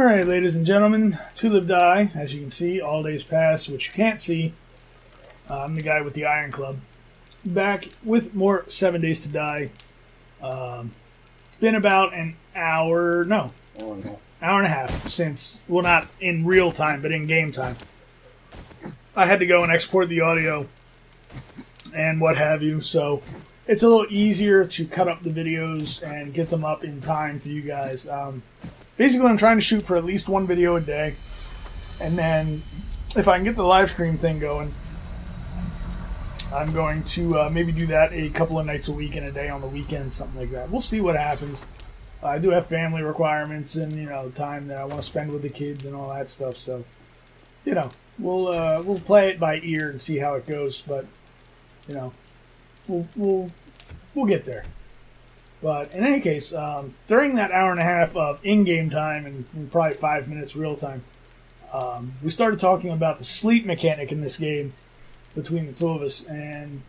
Alright, ladies and gentlemen, ToLiveDie, as you can see, AllDaysPass, which you can't see. I'm the guy with the Iron Club. Back with more 7 Days to Die. It's been about an hour, no, hour and a half since, well, not in real time, but in game time. I had to go and export the audio and what have you, so it's a little easier to cut up the videos and get them up in time for you guys. Basically, I'm trying to shoot for at least one video a day, and then if I can get the live stream thing going, I'm going to maybe do that a couple of nights a week and a day on the weekend, something like that. We'll see what happens. I do have family requirements and, you know, time that I want to spend with the kids and all that stuff, so, you know, we'll play it by ear and see how it goes, but, you know, we'll get there. But in any case, during that hour and a half of in-game time and probably 5 minutes real time, we started talking about the sleep mechanic in this game between the two of us, and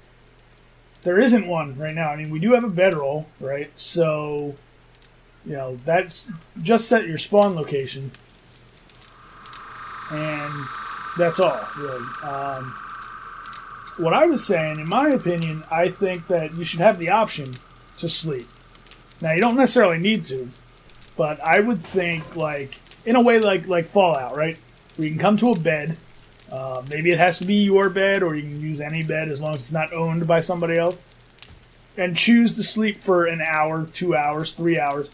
there isn't one right now. I mean, we do have a bedroll, right? So, you know, that's just set your spawn location, and that's all, really. What I was saying, in my opinion, I think that you should have the option to sleep. Now, you don't necessarily need to, but I would think, like, in a way like Fallout, right? Where you can come to a bed. Maybe it has to be your bed, or you can use any bed as long as it's not owned by somebody else. And choose to sleep for an hour, 2 hours, 3 hours.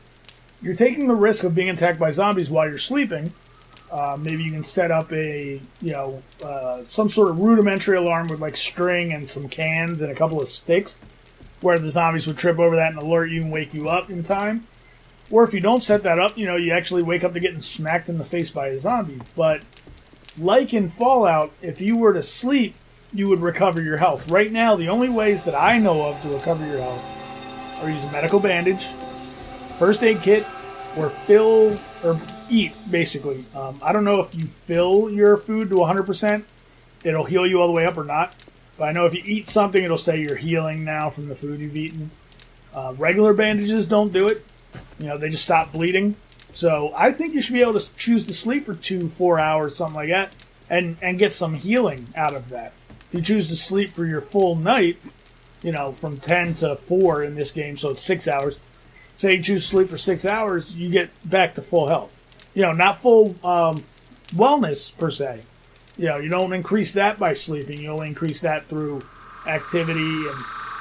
You're taking the risk of being attacked by zombies while you're sleeping. Maybe you can set up a, some sort of rudimentary alarm with like string and some cans and a couple of sticks, where the zombies would trip over that and alert you and wake you up in time. Or if you don't set that up, you actually wake up to getting smacked in the face by a zombie. But like in Fallout, if you were to sleep, you would recover your health. Right now, the only ways that I know of to recover your health are use a medical bandage, first aid kit, or eat, basically. I don't know if you fill your food to 100%, it'll heal you all the way up or not. But I know if you eat something, it'll say you're healing now from the food you've eaten. Regular bandages don't do it. They just stop bleeding. So I think you should be able to choose to sleep for 2-4 hours, something like that, and get some healing out of that. If you choose to sleep for your full night, from 10 to 4 in this game, so it's 6 hours. Say you choose to sleep for 6 hours, you get back to full health. Not full wellness, per se. You don't increase that by sleeping. You only increase that through activity and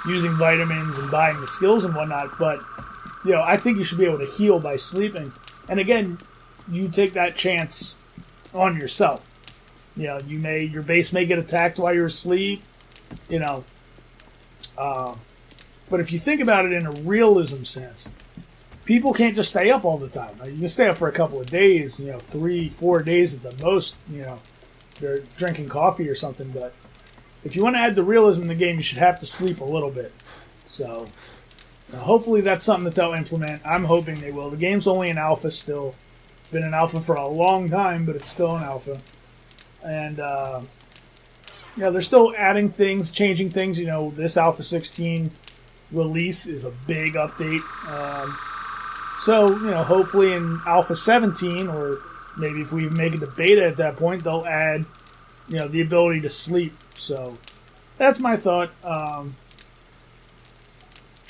using vitamins and buying the skills and whatnot. But, I think you should be able to heal by sleeping. And again, you take that chance on yourself. Your base may get attacked while you're asleep, But if you think about it in a realism sense, people can't just stay up all the time. You can stay up for a couple of days, 3-4 days at the most, They're drinking coffee or something, but if you want to add the realism in the game, you should have to sleep a little bit. So, hopefully that's something that they'll implement. I'm hoping they will. The game's only in alpha still. It's been in alpha for a long time, but it's still in alpha. And, they're still adding things, changing things. This Alpha 16 release is a big update. So, hopefully in Alpha 17, or maybe if we make it to beta at that point, they'll add, the ability to sleep. So, that's my thought.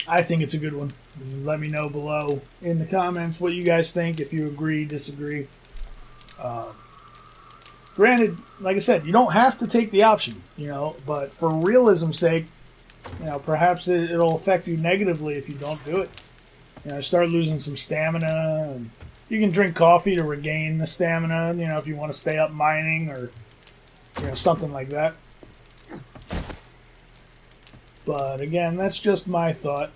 I think it's a good one. Let me know below in the comments what you guys think, if you agree, disagree. Granted, like I said, you don't have to take the option, but for realism's sake, perhaps it'll affect you negatively if you don't do it. Start losing some stamina, and you can drink coffee to regain the stamina, if you want to stay up mining or, something like that. But again, that's just my thought.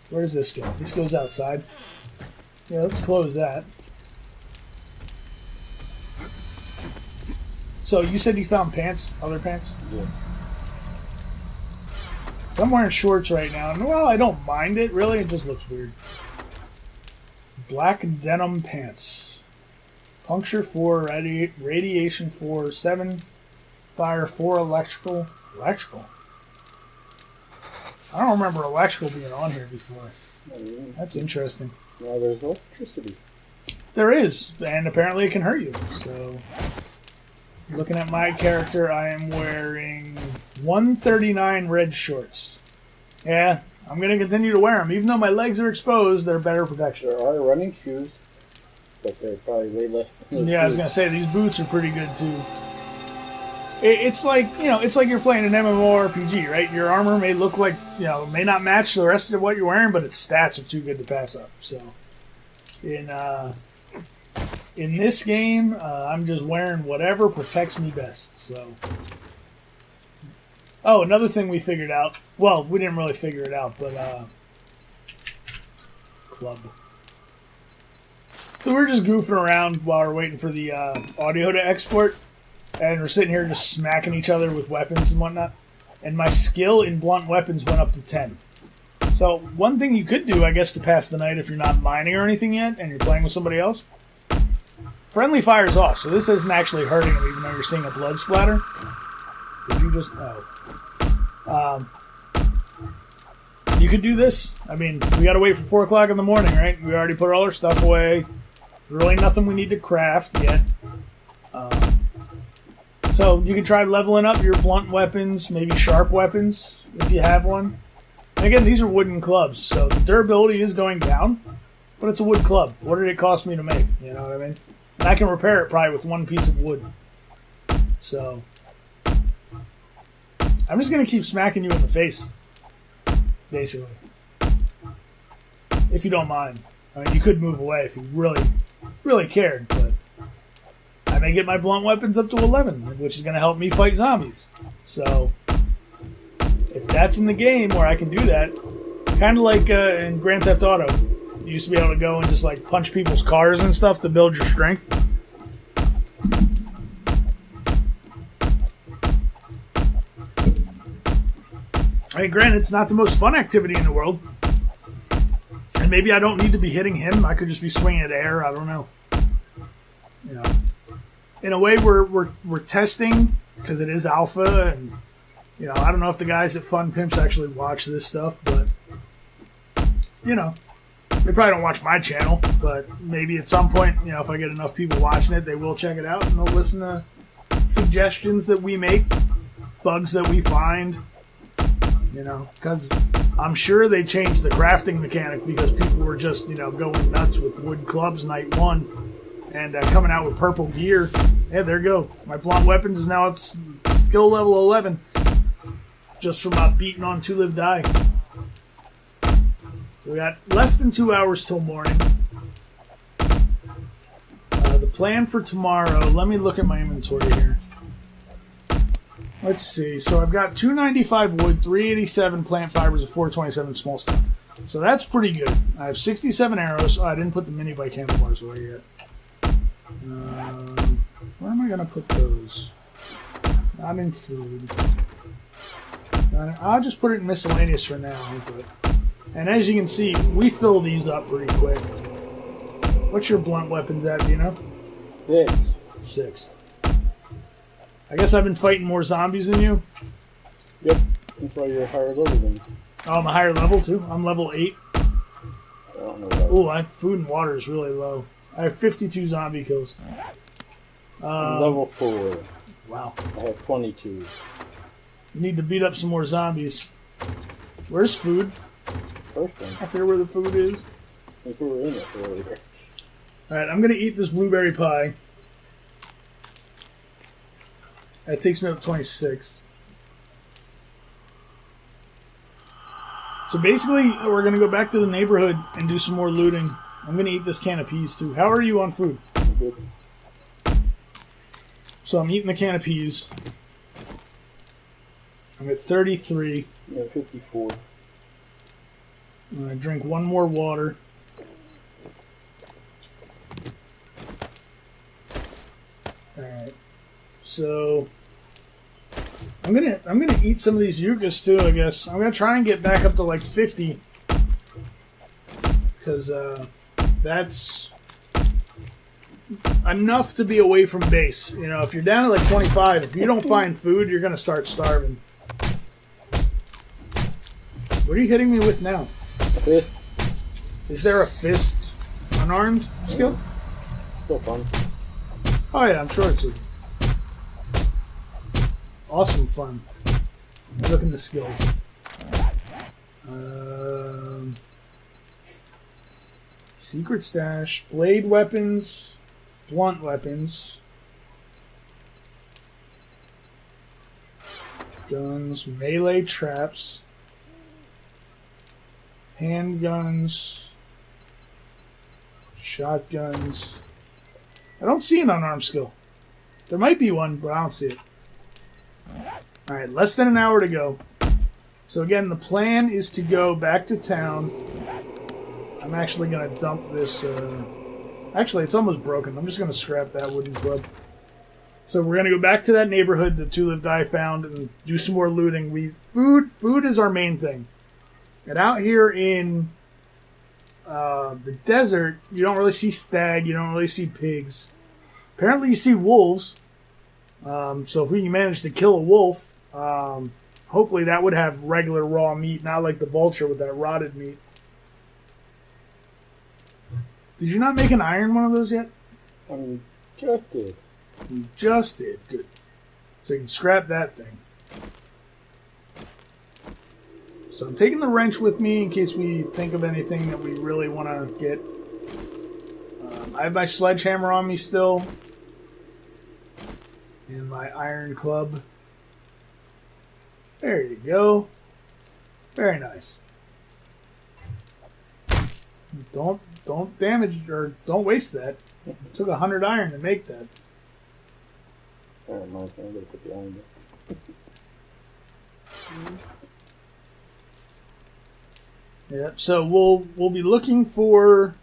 Where does this go? This goes outside. Yeah, let's close that. So you said you found pants? Other pants? Yeah. I'm wearing shorts right now. And, well, I don't mind it, really. It just looks weird. Black denim pants. Puncture 4, radiation 4, 7 fire, 4 electrical. Electrical? I don't remember electrical being on here before. That's interesting. Well, there's electricity. There is, and apparently it can hurt you. So, looking at my character, I am wearing 139 red shorts. Yeah, I'm going to continue to wear them. Even though my legs are exposed, they're better protection. There are running shoes, but they're probably way less than I was going to say, these boots are pretty good, too. It's like, it's like you're playing an MMORPG, right? Your armor may look like, may not match the rest of what you're wearing, but its stats are too good to pass up. So, in this game, I'm just wearing whatever protects me best. So, oh, another thing we figured out. Well, we didn't really figure it out, but club. So we're just goofing around while we're waiting for the audio to export. And we're sitting here just smacking each other with weapons and whatnot. And my skill in blunt weapons went up to 10. So one thing you could do, I guess, to pass the night if you're not mining or anything yet and you're playing with somebody else, friendly fire's off. So this isn't actually hurting them even though you're seeing a blood splatter. Did you just... Oh. You could do this. I mean, we got to wait for 4 o'clock in the morning, right? We already put all our stuff away. There's really nothing we need to craft yet. So you can try leveling up your blunt weapons, maybe sharp weapons, if you have one. And again, these are wooden clubs, so the durability is going down, but it's a wood club. What did it cost me to make? You know what I mean? And I can repair it probably with one piece of wood. So I'm just going to keep smacking you in the face, basically. If you don't mind. I mean, you could move away if you really, really cared, but I may get my blunt weapons up to 11, which is going to help me fight zombies. So, if that's in the game where I can do that, kind of like in Grand Theft Auto, you used to be able to go and just like punch people's cars and stuff to build your strength. I mean, granted, it's not the most fun activity in the world. And maybe I don't need to be hitting him. I could just be swinging at air. I don't know. In a way, we're testing because it is alpha, and I don't know if the guys at Fun Pimps actually watch this stuff, but they probably don't watch my channel. But maybe at some point, if I get enough people watching it, they will check it out and they'll listen to suggestions that we make, bugs that we find. Because I'm sure they changed the crafting mechanic because people were just going nuts with wood clubs night 1. And coming out with purple gear. Yeah, there you go. My blunt weapons is now up to skill level 11. Just from beating on ToLiveDie. So we got less than 2 hours till morning. The plan for tomorrow, let me look at my inventory here. Let's see. So I've got 295 wood, 387 plant fibers, and 427 small stuff. So that's pretty good. I have 67 arrows. Oh, I didn't put the mini bike handlebars away yet. Where am I going to put those? Not in food. I'll just put it in miscellaneous for now. And as you can see, we fill these up pretty quick. What's your blunt weapons at, do you know? 6. I guess I've been fighting more zombies than you? Yep. That's why you're higher level than me. Oh, I'm a higher level too? I'm level 8. I don't know that. Oh, food and water is really low. I have 52 zombie kills. Level 4. Wow. I have 22. You need to beat up some more zombies. Where's food? First one. I forget where the food is. I think we were in it earlier. Alright, I'm going to eat this blueberry pie. That takes me up to 26. So basically, we're going to go back to the neighborhood and do some more looting. I'm going to eat this can of peas, too. How are you on food? I'm good. So I'm eating the can of peas. I'm at 33. I'm at 54. I'm going to drink one more water. Alright. So I'm gonna eat some of these yuccas too, I guess. I'm gonna try and get back up to like 50. Because that's enough to be away from base. If you're down to like 25, if you don't find food, you're gonna start starving. What are you hitting me with now? A fist. Is there a fist unarmed skill? still fun. Oh yeah, I'm sure it's awesome fun. Look at the skills. Secret stash, blade weapons, blunt weapons, guns, melee traps, handguns, shotguns. I don't see an unarmed skill. There might be one, but I don't see it. Alright, less than an hour to go. So again, the plan is to go back to town. I'm actually going to dump this... Actually, it's almost broken. I'm just going to scrap that wooden club. So we're going to go back to that neighborhood that ToLiveDie found and do some more looting. Food is our main thing. And out here in the desert, you don't really see stag. You don't really see pigs. Apparently you see wolves. So if we can manage to kill a wolf, hopefully that would have regular raw meat, not like the vulture with that rotted meat. Did you not make an iron one of those yet? Just did. You just did. Good. So you can scrap that thing. So I'm taking the wrench with me in case we think of anything that we really want to get. I have my sledgehammer on me still. And my iron club. There you go. Very nice. Don't damage or don't waste that. It took 100 iron to make that. That reminds me, I'm gonna put the iron down. Yep. So we'll be looking for.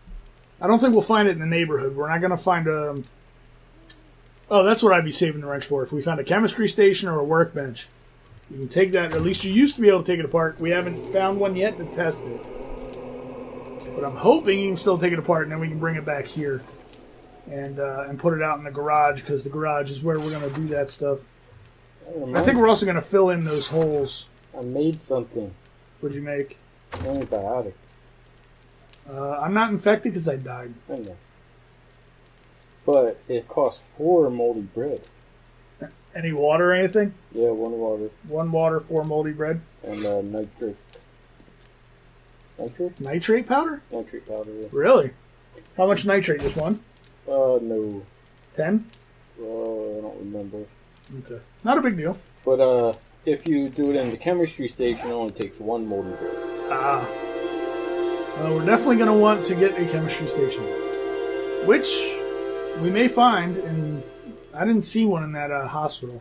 I don't think we'll find it in the neighborhood. We're not gonna find a. Oh, that's what I'd be saving the wrench for. If we found a chemistry station or a workbench, you can take that. Or at least you used to be able to take it apart. We haven't found one yet to test it. But I'm hoping you can still take it apart, and then we can bring it back here and put it out in the garage, because the garage is where we're going to do that stuff. I think we're also going to fill in those holes. I made something. What'd you make? Antibiotics. I'm not infected because I died. I know. But it costs 4 moldy bread. Any water or anything? Yeah, 1 water. 1 water, 4 moldy bread. And nitrate. Nitrate? Nitrate powder? Nitrate powder, yeah. Really? How much nitrate? Just 1? No. 10? I don't remember. Okay. Not a big deal. But, if you do it in the chemistry station, it only takes 1 moldy bread. Well, we're definitely going to want to get a chemistry station. Which we may find, and I didn't see one in that hospital.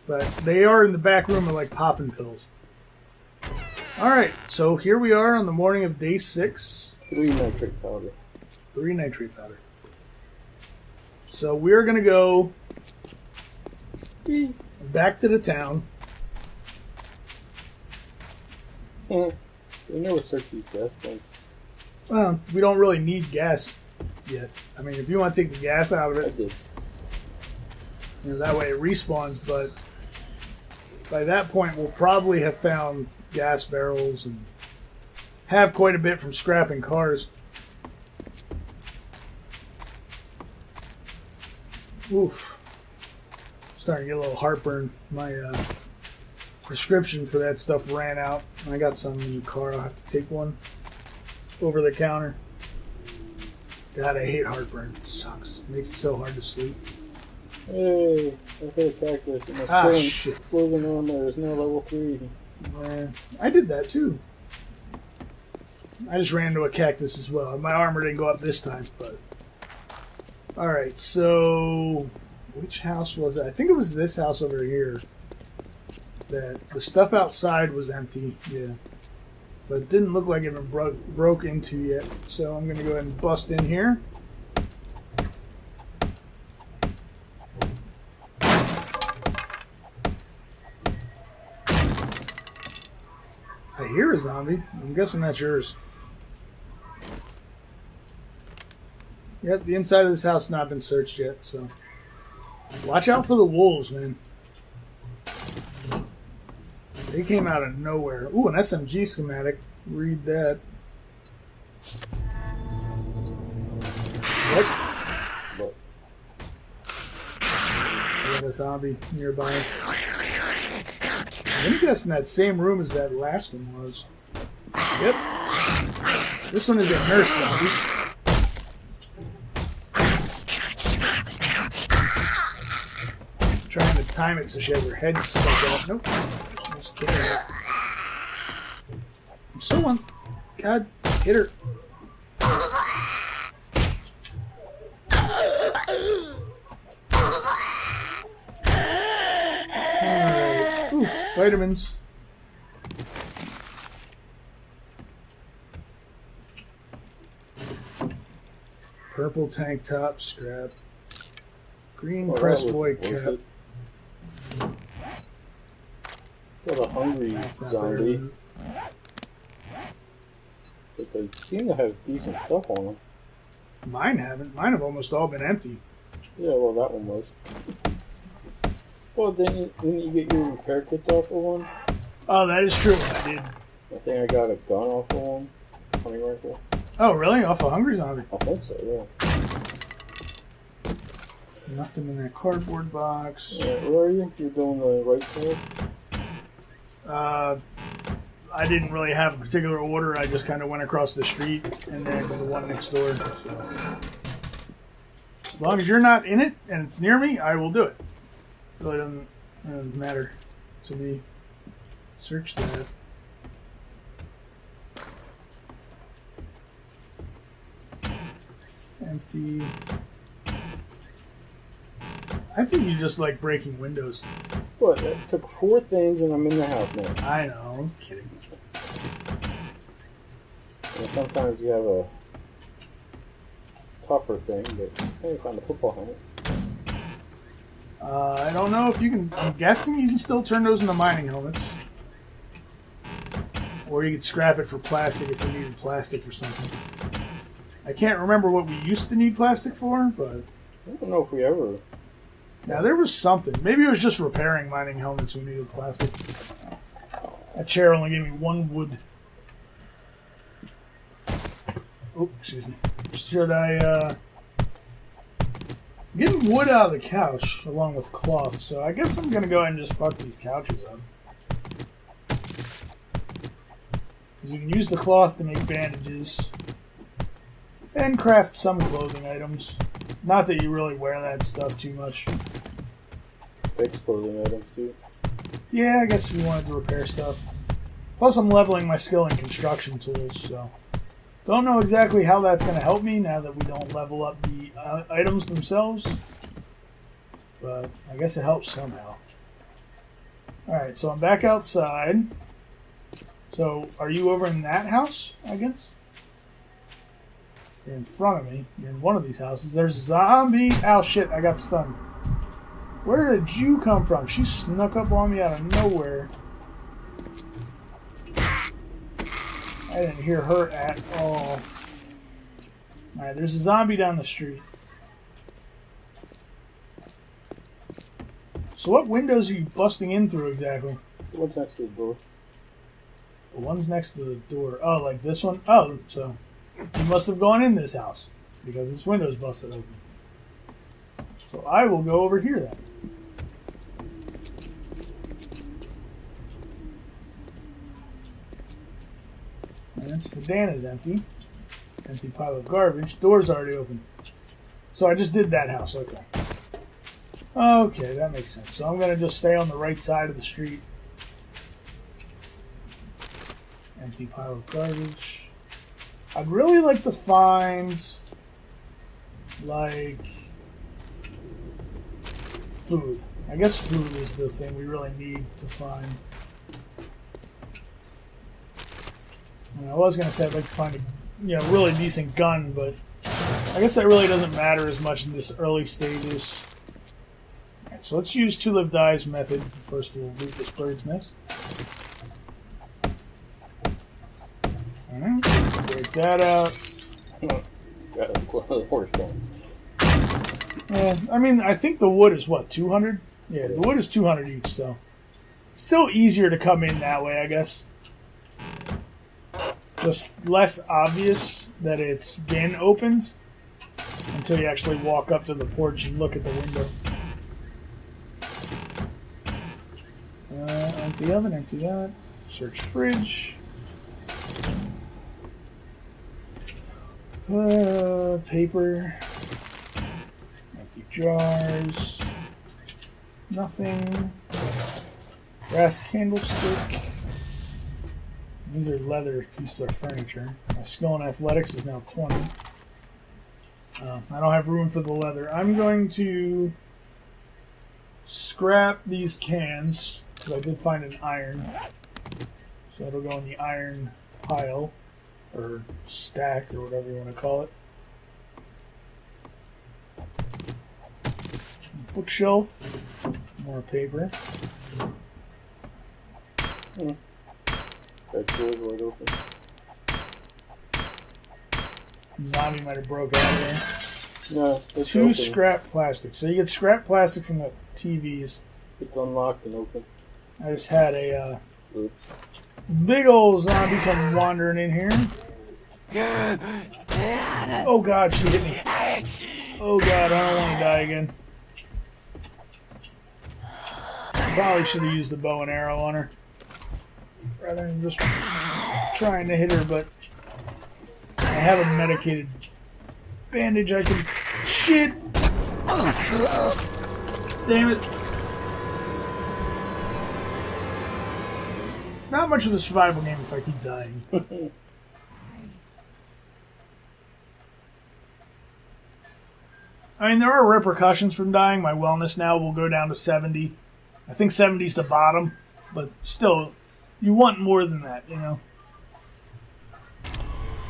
But they are in the back room of, like, popping pills. Alright, so here we are on the morning of day 6. 3 nitrate powder. 3 nitrate powder. So we're going to go back to the town. We never searched these gas pumps. Well, we don't really need gas yet. I mean, if you want to take the gas out of I it, did. that way it respawns, but by that point we'll probably have found gas barrels and have quite a bit from scrapping cars. Oof. Starting to get a little heartburn. My prescription for that stuff ran out. I got some in the car. I'll have to take one over the counter. God, I hate heartburn. It sucks. It makes it so hard to sleep. Hey, I hit a cactus and my shit. explosion on there is now level 3. I did that too. I just ran into a cactus as well. My armor didn't go up this time, but... Alright, so... Which house was it? I think it was this house over here. That the stuff outside was empty, yeah. But it didn't look like it had been broke into yet. So I'm going to go ahead and bust in here. I hear a zombie. I'm guessing that's yours. Yep, the inside of this house has not been searched yet, so... Watch out for the wolves, man. They came out of nowhere. Ooh, an SMG schematic. Read that. What? got a zombie nearby. I'm guessing that same room as that last one was. Yep. This one is a nurse zombie. Trying to time it so she has her head stuck out. Nope. Just kidding. Someone. God, hit her. Alright. Ooh, vitamins. Purple tank top, scrap. Green pressed white cap. Got a hungry zombie. But they seem to have decent stuff on them. Mine haven't. Mine have almost all been empty. Yeah, well, that one was. Well, didn't you get your repair kits off of one? Oh, that is true. I did. I think I got a gun off of one. Hunting rifle. Oh, really? Off a hungry zombie? I think so, yeah. Nothing in that cardboard box. Where are you? You're doing the right side? I didn't really have a particular order. I just kind of went across the street and then to the one next door. So. As long as you're not in it and it's near me, I will do it. It really doesn't matter to me. Search that. Empty. I think you just like breaking windows. What? It took 4 things and I'm in the house now. I know, I'm kidding. And sometimes you have a tougher thing, but hey, found a football helmet. I don't know if you can. I'm guessing you can still turn those into mining helmets. Or you could scrap it for plastic if you needed plastic or something. I can't remember what we used to need plastic for, but... I don't know if we ever... Now, there was something. Maybe it was just repairing mining helmets we needed plastic. That chair only gave me 1 wood. Oh, excuse me. Should I, I'm getting wood out of the couch, along with cloth, so I guess I'm gonna go ahead and just fuck these couches up. Because you can use the cloth to make bandages. And craft some clothing items. Not that you really wear that stuff too much. Fix clothing items too. Yeah, I guess if you wanted to repair stuff. Plus I'm leveling my skill in construction tools, so... Don't know exactly how that's going to help me now that we don't level up the items themselves. But I guess it helps somehow. Alright, so I'm back outside. So, are you over in that house, I guess? You're in front of me. You're in one of these houses. There's a zombie. Ow, shit, I got stunned. Where did you come from? She snuck up on me out of nowhere. I didn't hear her at all. Alright, there's a zombie down the street. So what windows are you busting in through exactly? The one's next to the door. The one's next to the door. Oh, like this one? Oh, so you must have gone in this house because this window's busted open. So I will go over here then. And sedan is empty. Empty pile of garbage. Door's already open. So I just did that house. Okay. Okay, that makes sense. So I'm going to just stay on the right side of the street. Empty pile of garbage. I'd really like to find, like, food. I guess food is the thing we really need to find. I was going to say I'd like to find a really decent gun, but I guess that really doesn't matter as much in this early stages. Right, so let's use ToLiveDie's method. First we'll loot this bird's nest. Alright, break that out. Got one of the worst ones. Yeah, I mean, I think the wood is what, 200? Yeah, the wood is 200 each, so still easier to come in that way, I guess. Just less obvious that it's been opened until you actually walk up to the porch and look at the window. Empty oven, empty that. Search fridge. Paper. Empty jars. Nothing. Brass candlestick. These are leather pieces of furniture. My skill in athletics is now 20. I don't have room for the leather. I'm going to scrap these cans, because I did find an iron. So it'll go in the iron pile, or stack, or whatever you want to call it. Bookshelf. More paper. That door's wide open. Zombie might have broke out of there. No, it's 2 open. scrap plastic. So you get scrap plastic from the TVs. It's unlocked and open. I just had a Oops. big old zombie come wandering in here. Oh god, she hit me. Oh god, I don't want to die again. Probably should have used the bow and arrow on her, rather than just trying to hit her, but I have a medicated bandage I can... Shit! Damn it. It's not much of a survival game if I keep dying. I mean, there are repercussions from dying. My wellness now will go down to 70. I think 70 is the bottom, but still, you want more than that, you know?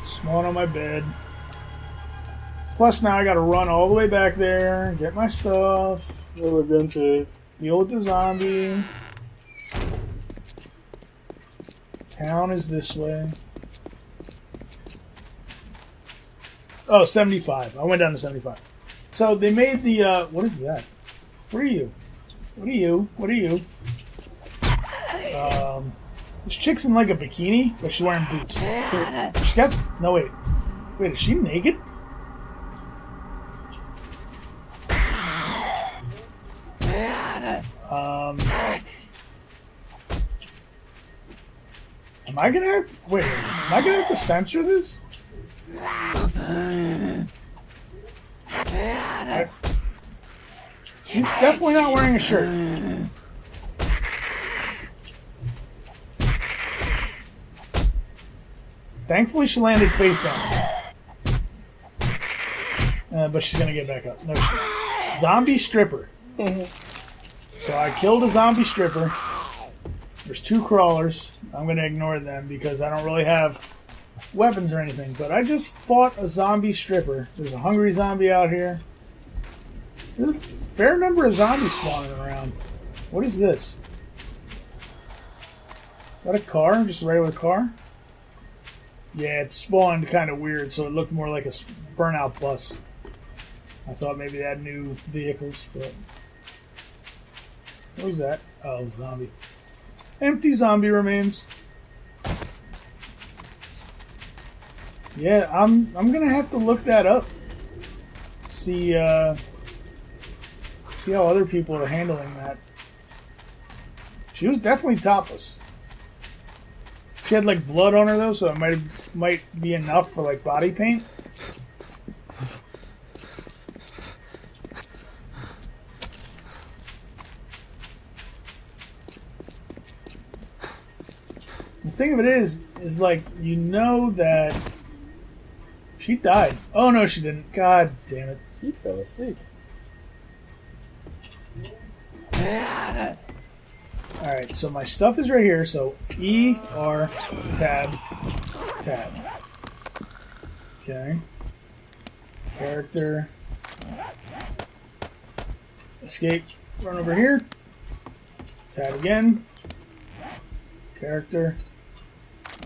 Spawn on my bed. Plus, now I gotta run all the way back there, get my stuff, Deal with the zombie. Town is this way. Oh, 75. I went down to 75. So they made the, what is that? What are you? What are you? What are you? This chick's in like a bikini, but she's wearing boots. She's got, no wait. Wait, is she naked? Am I gonna have, wait, am I gonna have to censor this? She's definitely not wearing a shirt. Thankfully, she landed face down. But she's gonna get back up. No shit. Zombie stripper. So I killed a zombie stripper. There's 2 crawlers. I'm gonna ignore them because I don't really have weapons or anything. But I just fought a zombie stripper. There's a hungry zombie out here. There's a fair number of zombies spawning around. What is this? Is that a car? Just a regular car? Yeah, it spawned kind of weird, so it looked more like a burnout bus. I thought maybe they had new vehicles, but... What was that? Oh, zombie. Empty zombie remains. Yeah, I'm gonna have to look that up. See how other people are handling that. She was definitely topless. She had like blood on her though, so it might be enough for like body paint. The thing of it is like, you know that she died. Oh no, she didn't. God damn it. She fell asleep. Alright, so my stuff is right here, so E, R, tab, tab. Okay. Character. Escape. Run over here. Tab again. Character.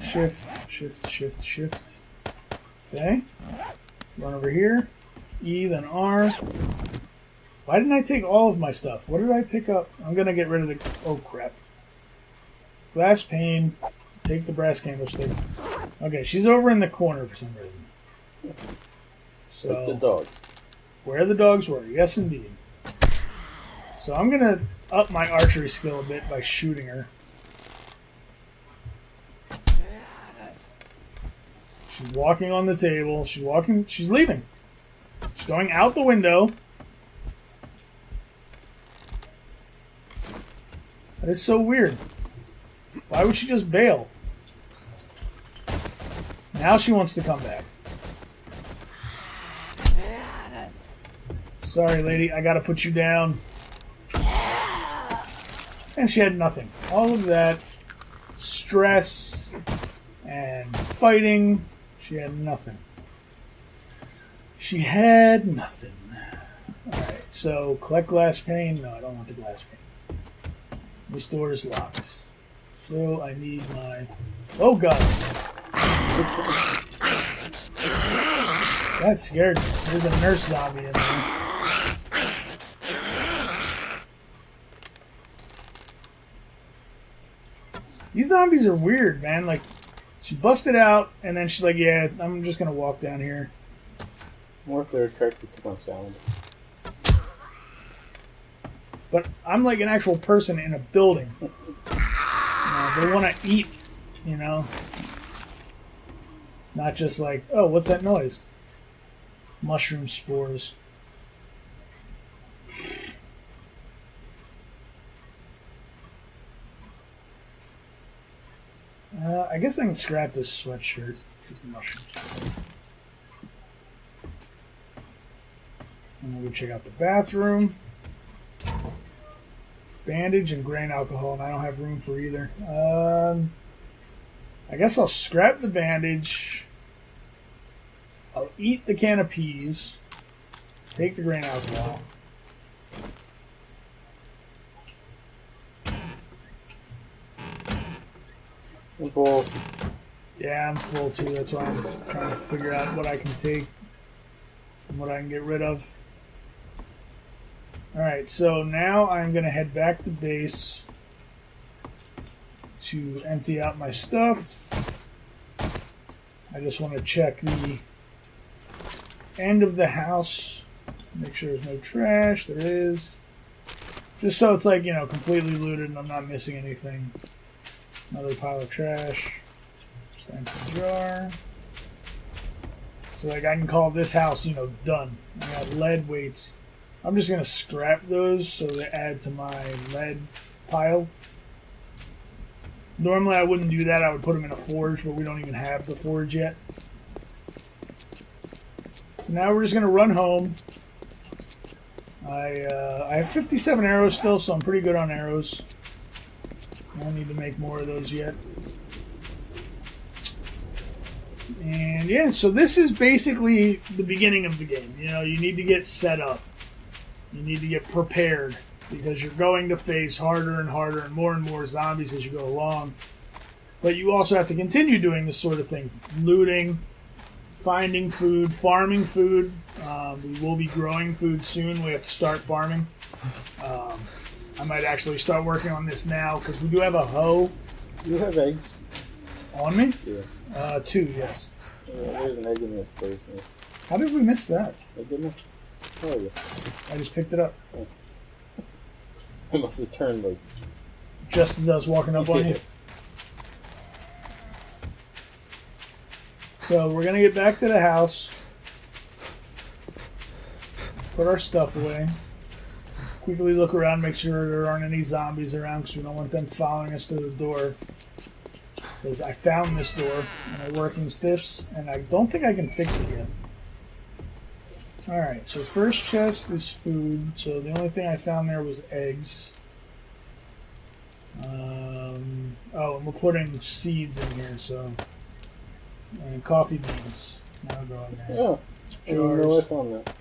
Shift, shift, shift, shift. Okay. Run over here. E, then R. Why didn't I take all of my stuff? What did I pick up? I'm going to get rid of the... Oh, crap. Glass pane. Take the brass candlestick. Okay, she's over in the corner for some reason. So, Like the dogs. Where the dogs were. Yes, indeed. So I'm going to up my archery skill a bit by shooting her. She's walking on the table. She's walking. She's leaving. She's going out the window. That is so weird. Why would she just bail? Now she wants to come back. Sorry, lady. I gotta put you down. And she had nothing. All of that stress and fighting, she had nothing. She had nothing. Alright, so collect glass pane. No, I don't want the glass pane. This door is locked. So I need my... Oh, God. That scared me. There's a nurse zombie in there. These zombies are weird, man. Like, she busted out, and then she's like, yeah, I'm just going to walk down here. More if they're attracted to my sound. But I'm like an actual person in a building. You know, they want to eat, you know. Not just like, oh, what's that noise? Mushroom spores. I guess I can scrap this sweatshirt. Take the mushrooms. And then we check out the bathroom. Bandage and grain alcohol, and I don't have room for either. I guess I'll scrap the bandage. I'll eat the can of peas. Take the grain alcohol. I'm full. Yeah, I'm full too. That's why I'm trying to figure out what I can take and what I can get rid of. Alright, so now I'm going to head back to base to empty out my stuff. I just want to check the end of the house. Make sure there's no trash. There is. Just so it's like, you know, completely looted and I'm not missing anything. Another pile of trash. Just empty jar. So like I can call this house, you know, done. I got lead weights. I'm just going to scrap those so they add to my lead pile. Normally I wouldn't do that. I would put them in a forge, but we don't even have the forge yet. So now we're just going to run home. I have 57 arrows still, so I'm pretty good on arrows. I don't need to make more of those yet. And yeah, so this is basically the beginning of the game. You know, you need to get set up. You need to get prepared because you're going to face harder and harder and more zombies as you go along. But you also have to continue doing this sort of thing. Looting, finding food, farming food. We will be growing food soon. We have to start farming. I might actually start working on this now because we do have a hoe. Do you have eggs? On me? Yeah. 2, yes. Yeah, there's an egg in this place. Yeah. How did we miss that? Egg in there? Oh, yeah. I just picked it up. Oh. I must have turned like... Just as I was walking up on you. So we're going to get back to the house. Put our stuff away. Quickly look around, make sure there aren't any zombies around because we don't want them following us to the door. Because I found this door and they're working stiffs and I don't think I can fix it yet. Alright, so first chest is food. So the only thing I found there was eggs. Oh, and we're putting seeds in here, so... And coffee beans. That'll go in there. Yeah. I didn't know I found that.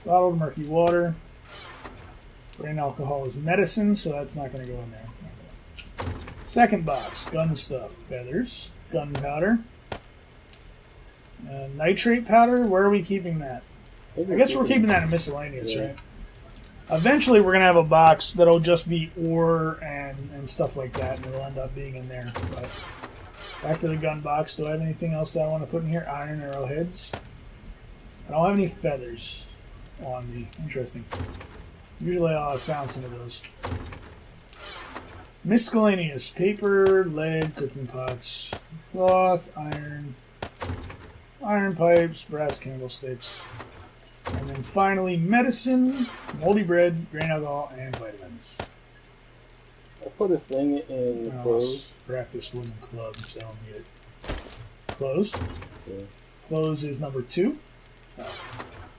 Bottled murky water. Grain alcohol is medicine, so that's not going to go in there. Second box, gun stuff. Feathers, gunpowder. Nitrate powder, where are we keeping that? I guess we're keeping that in miscellaneous, yeah. Right? Eventually we're going to have a box that'll just be ore and stuff like that, and it'll end up being in there. But back to the gun box. Do I have anything else that I want to put in here? Iron arrowheads. I don't have any feathers on me. Interesting. Usually I'll have found some of those. Miscellaneous. Paper, lead, cooking pots, cloth, iron. iron pipes, brass candlesticks, and then finally medicine, moldy bread, grain alcohol, and vitamins. I put a thing in clothes. Scrap this wooden club, so I don't need it. Clothes? Yeah. Clothes is number 2.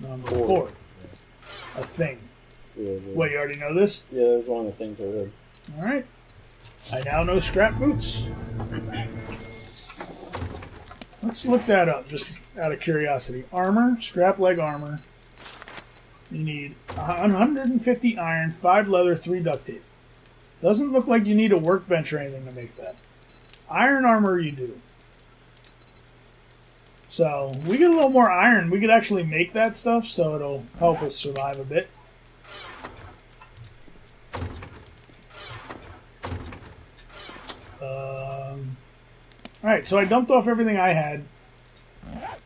Number 4. Yeah. A thing. Yeah, What, you already know this? Yeah, that was one of the things I read. Alright. I now know scrap boots. Let's look that up, just out of curiosity. Armor, scrap leg armor. You need 150 iron, 5 leather, 3 duct tape. Doesn't look like you need a workbench or anything to make that. Iron armor you do. So, we get a little more iron. We could actually make that stuff, so it'll help us survive a bit. Alright, so I dumped off everything I had. I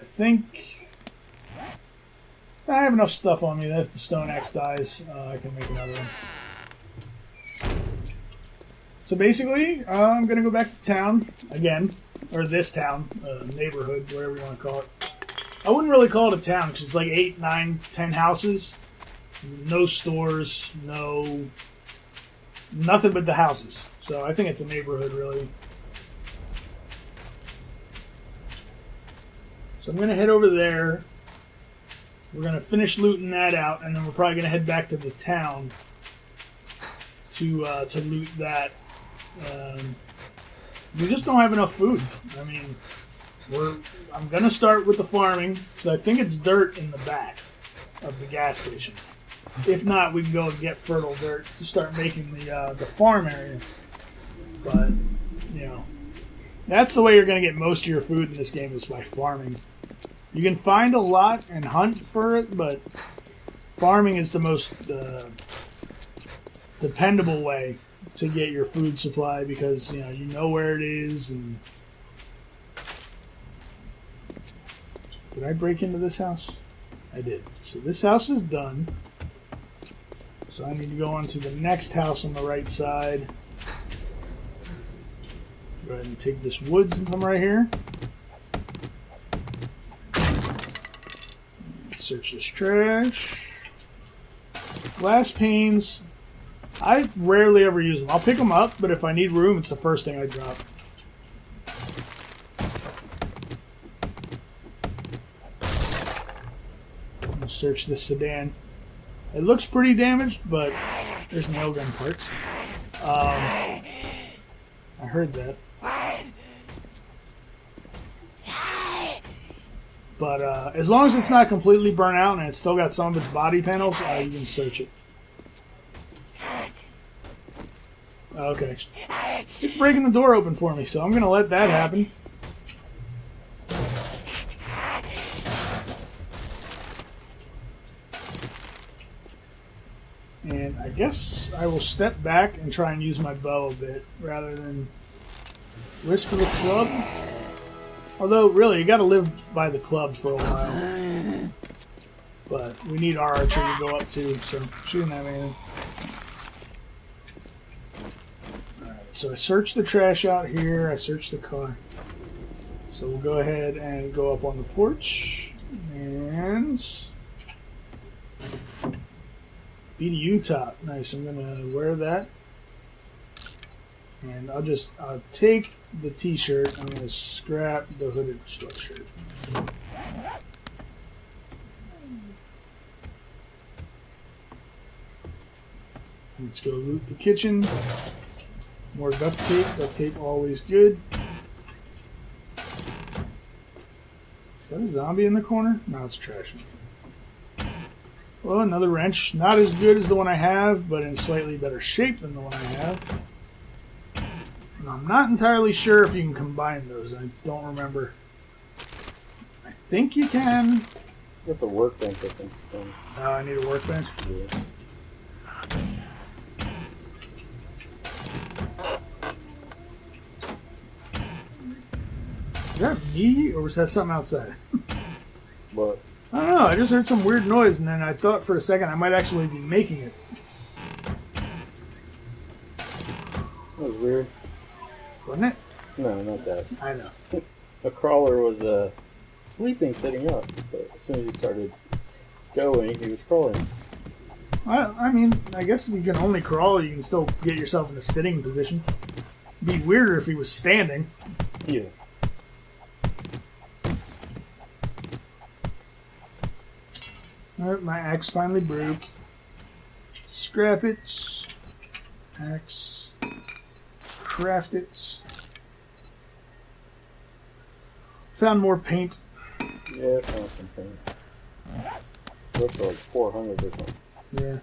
think I have enough stuff on me that if the stone axe dies, I can make another one. So basically, I'm going to go back to town again. Or this town, neighborhood, whatever you want to call it. I wouldn't really call it a town because it's like 8, 9, 10 houses. No stores, nothing but the houses. So I think it's a neighborhood, really. So I'm going to head over there. We're going to finish looting that out, and then we're probably going to head back to the town to loot that. We just don't have enough food. I mean, I'm going to start with the farming, because I think it's dirt in the back of the gas station. If not, we can go and get fertile dirt to start making the farm area. But, you know, that's the way you're going to get most of your food in this game, is by farming. You can find a lot and hunt for it, but farming is the most dependable way to get your food supply, because you know where it is. And did I break into this house? I did. So this house is done. So I need to go on to the next house on the right side. Go ahead and take this wood since I'm right here. Search this trash. Glass panes. I rarely ever use them. I'll pick them up, but if I need room, it's the first thing I drop. I'll search this sedan. It looks pretty damaged, but there's nail gun parts. I heard that. But as long as it's not completely burnt out and it's still got some of its body panels, you can search it. Okay. It's breaking the door open for me, so I'm going to let that happen. And I guess I will step back and try and use my bow a bit rather than risk the club. Although, really, you got to live by the club for a while. But we need our archer to go up too, so she didn't have anything. Alright, so I searched the trash out here. I searched the car. So we'll go ahead and go up on the porch. And BDU top. Nice, I'm going to wear that. And I'll take the t-shirt. I'm going to scrap the hooded sweatshirt. Let's go loot the kitchen. More duct tape. Duct tape always good. Is that a zombie in the corner? No, it's trash. Well, another wrench. Not as good as the one I have, but in slightly better shape than the one I have. And I'm not entirely sure if you can combine those. I don't remember. I think you can. Get the workbench, I think you can. Oh, I need a workbench? Yeah. Is that me, or was that something outside? What? I don't know. I just heard some weird noise, and then I thought for a second I might actually be making it. That was weird. Wasn't it? No, not that. I know. A crawler was sleeping, sitting up, but as soon as he started going, he was crawling. I mean, I guess if you can only crawl, you can still get yourself in a sitting position. It'd be weirder if he was standing. Yeah. Alright, my axe finally broke. Scrap it. Axe. Craft it. Found more paint. Yeah, I found some paint. Looks like 400 or something. Yeah.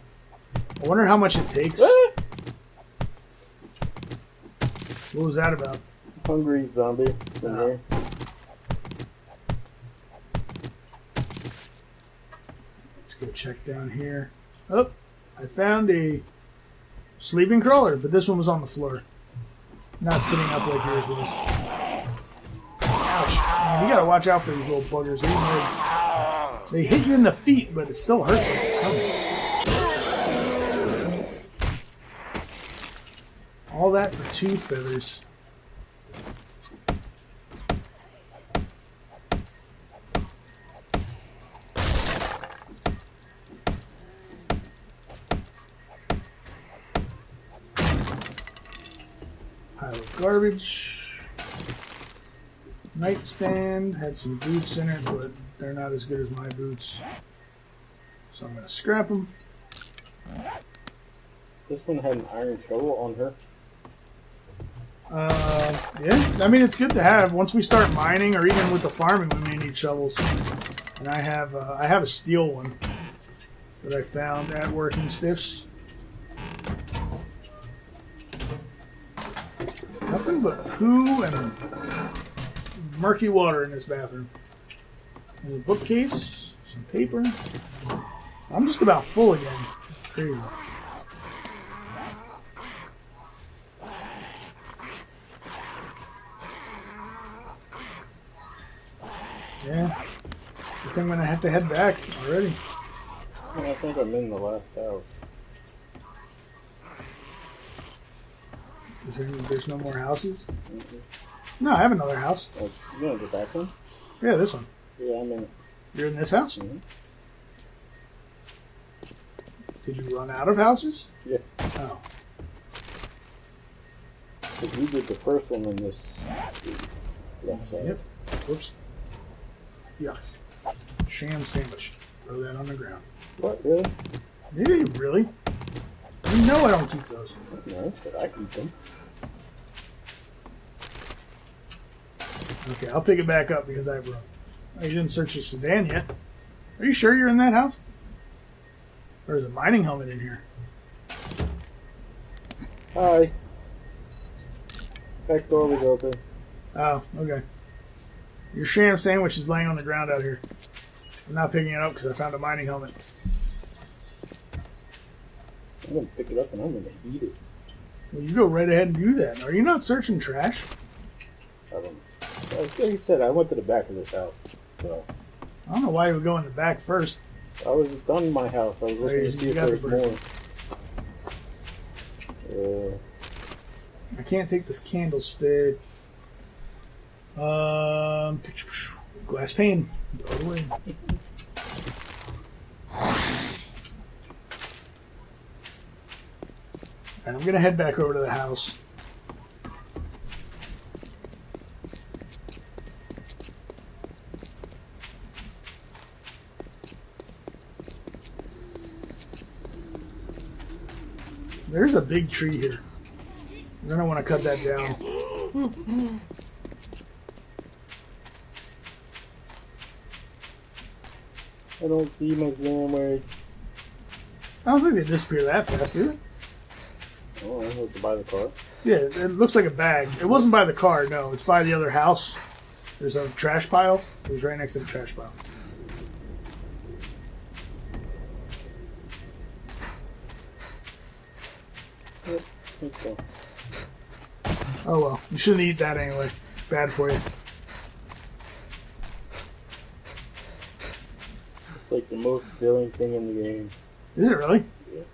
I wonder how much it takes. Ah! What was that about? Hungry zombie in here. Let's go check down here. Oh, I found a sleeping crawler, but this one was on the floor. Not sitting up like yours was. Ouch. Man, you gotta watch out for these little buggers. They hit you in the feet, but it still hurts them. All that for 2 feathers. Pile of garbage. Nightstand. Had some boots in it, but they're not as good as my boots. So I'm going to scrap them. This one had an iron shovel on her. Yeah, I mean, it's good to have. Once we start mining, or even with the farming, we may need shovels. And I have a steel one that I found at Working Stiffs. Nothing but poo and murky water in this bathroom. There's a bookcase, some paper. I'm just about full again. Crazy. Yeah, I think I'm going to have to head back already. I think I'm in the last house. There's no more houses? Mm-hmm. No, I have another house. Oh, you want the back one? Yeah, this one. Yeah, I'm in it. You're in this house? Mm-hmm. Did you run out of houses? Yeah. Oh. Because we did the first one in this left side. Yep. Whoops. Yuck. Sham sandwich. Throw that on the ground. What, really? Yeah, really? You know I don't keep those. No, but I eat them. Okay, I'll pick it back up because I've run. Oh, you didn't search the sedan yet. Are you sure you're in that house? Or is a mining helmet in here? Hi. Back door was open. Oh, okay. Your sham sandwich is laying on the ground out here. I'm not picking it up because I found a mining helmet. I'm going to pick it up and I'm going to eat it. Well, you go right ahead and do that. Are you not searching trash? I don't know. Like you said, I went to the back of this house. So I don't know why you would go in the back first. I was done in my house. I was looking to see if there was more. I can't take this candlestick. Glass pane. Throw it away. And I'm gonna head back over to the house. There's a big tree here. I don't want to cut that down. I don't see my sandwich. I don't think they disappear that fast, do they? Oh, I went to buy the car. Yeah, it looks like a bag. It wasn't by the car, no. It's by the other house. There's a trash pile. It was right next to the trash pile. Okay. Oh well, you shouldn't eat that anyway. Bad for you. It's like the most filling thing in the game. Is it really? Yeah.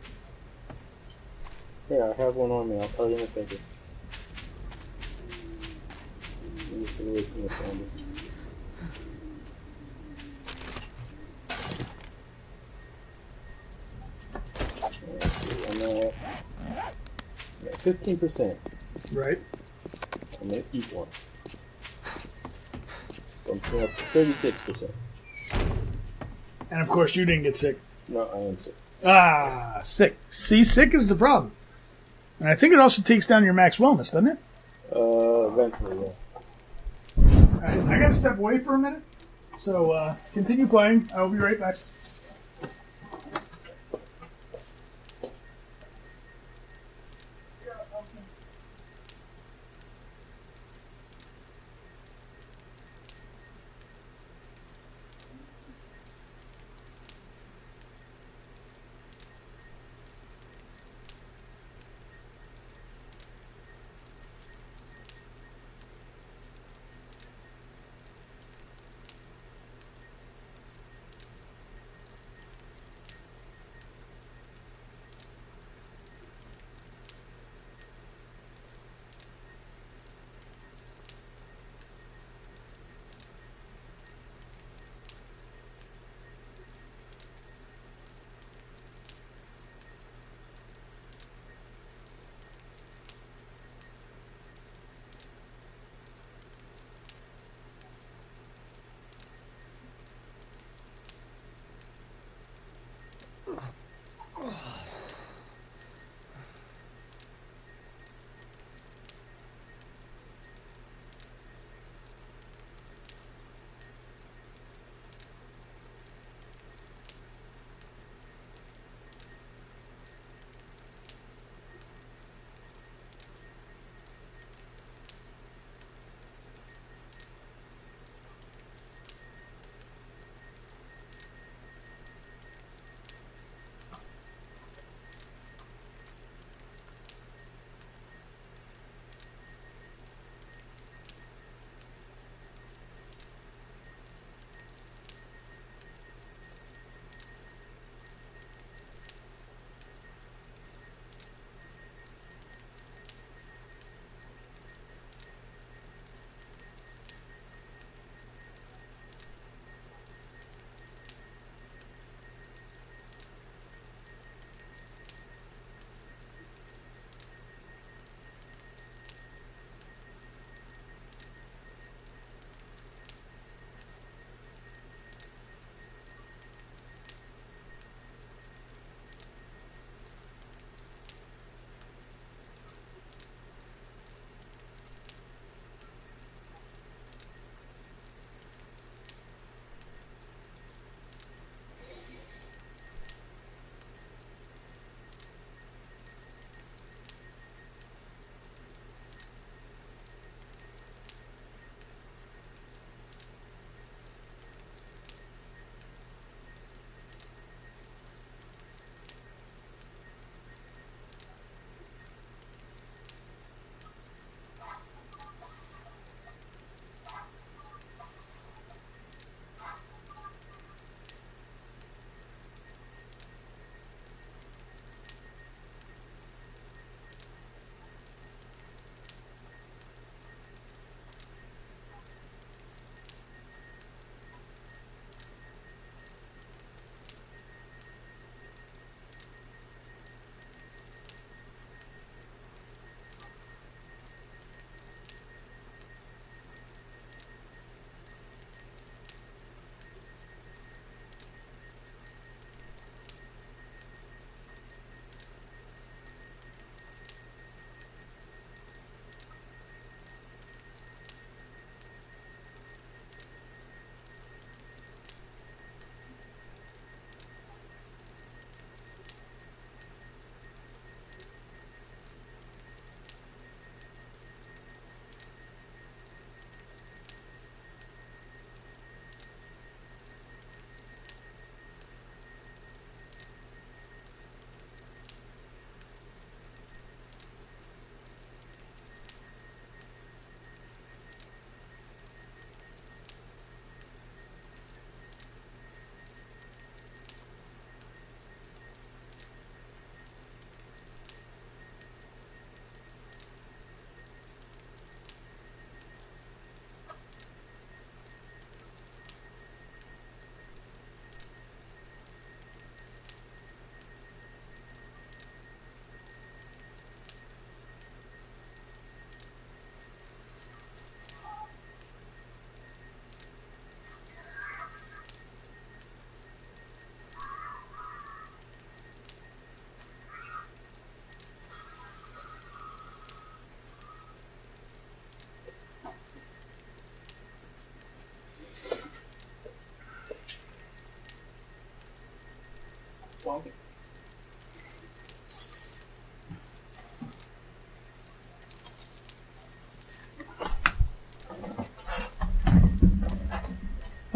Yeah, I have one on me. I'll tell you in a second. Get away from the candle. I'm at 15%. Right. I'm gonna eat one. So I'm going up to 36%. And of course, you didn't get sick. No, I am sick. Ah, sick. See, sick is the problem. And I think it also takes down your max wellness, doesn't it? Eventually, yeah. All right, I gotta step away for a minute. So continue playing. I'll be right back.